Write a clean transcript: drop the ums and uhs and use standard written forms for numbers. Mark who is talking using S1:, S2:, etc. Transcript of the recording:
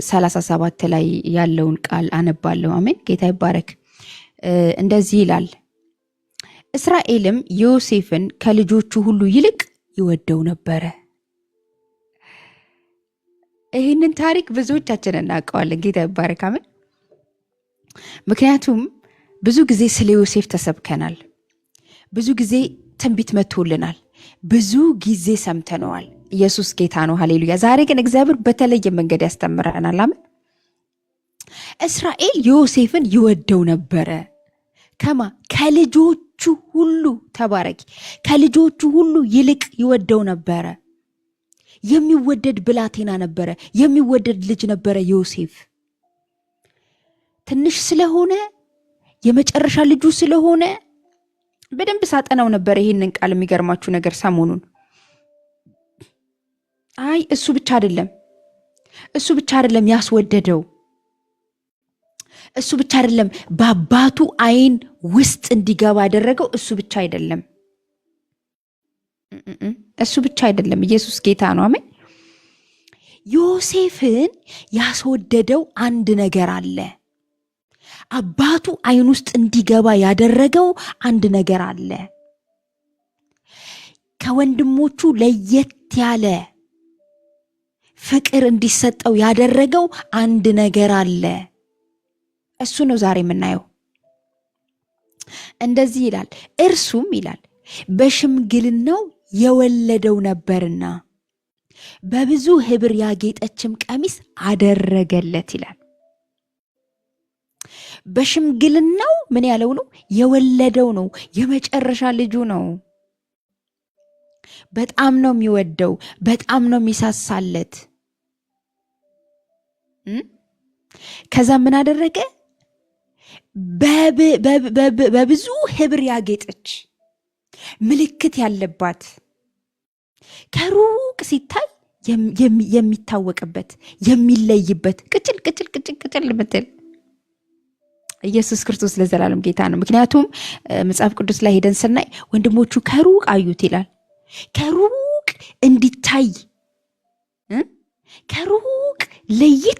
S1: 37 ላይ ያለውን ቃል አነባለሁ። አሜን። ጌታ ይባረክ። እንደዚህ ይላል፣ እስራኤልም ዮሴፍን ከልጆቹ ሁሉ ይልቅ ይወደው ነበረ። ይህንን ታሪክ ብዙዎቻችን እናውቀዋለን። ጌታ ይባረክ። አሜን። ምክንያቱም ብዙ ጊዜ ስለ ዮሴፍ ተሰብከናል። ብዙ ጊዜ ትንቢት መጥቶልናል። ብዙ ጊዜ ሰምተነዋል። ኢየሱስ ጌታ ነው። ሃሌሉያ። ዛሬ ግን እግዚአብሔር በተለየ መንገድ ያስተምረናል። አሜን። እስራኤል ዮሴፍን ይወደው ነበረ። ከልጆቹ ሁሉ ተባረኪ፣ ከልጆቹ ሁሉ ይልቅ ይወደው ነበረ። የሚወደድ ብላቴና ነበረ። የሚወደድ ልጅ ነበረ ዮሴፍ። ትንሽ ስለሆነ የመጨረሻ ልጁ ስለሆነ በደንብ ሳጠናው ነበር ይህንን ቃል። የሚገርማችሁ ነገር ሰሞኑን እሱ ብቻ አይደለም ያስወደደው። እሱ ብቻ አይደለም በአባቱ ዓይን ውስጥ እንዲገባ ያደረገው። እሱ ብቻ አይደለም። ኢየሱስ ጌታ ነው። አሜን። ዮሴፍን ያስወደደው አንድ ነገር አለ። አባቱ ዓይን ውስጥ እንዲገባ ያደረገው አንድ ነገር አለ። ከወንድሞቹ ለየት ያለ ፍቅር እንዲሰጠው ያደረገው አንድ ነገር አለ። እሱ ነው ዛሬ የምናየው። እንደዚህ ይላል፣ እርሱም ይላል በሽምግልናው የወለደው ነበርና በብዙ ሕብር ያጌጠችም ቀሚስ አደረገለት ይላል። በሽምግልናው ምን ያለው ነው? የወለደው ነው። የመጨረሻ ልጁ ነው። በጣም ነው የሚወደው። በጣም ነው የሚሳሳለት። ከዛ ምን አደረገ? በብዙ ሕብር ያጌጠች ምልክት ያለባት ከሩቅ ሲታይ የሚታወቅበት የሚለይበት ቅጭል ቅጭል ቅጭል ቅጭል ምትል ኢየሱስ ክርስቶስ ለዘላለም ጌታ ነው። ምክንያቱም መጽሐፍ ቅዱስ ላይ ሄደን ስናይ ወንድሞቹ ከሩቅ አዩት ይላል። ከሩቅ እንዲታይ ከሩቅ ለይት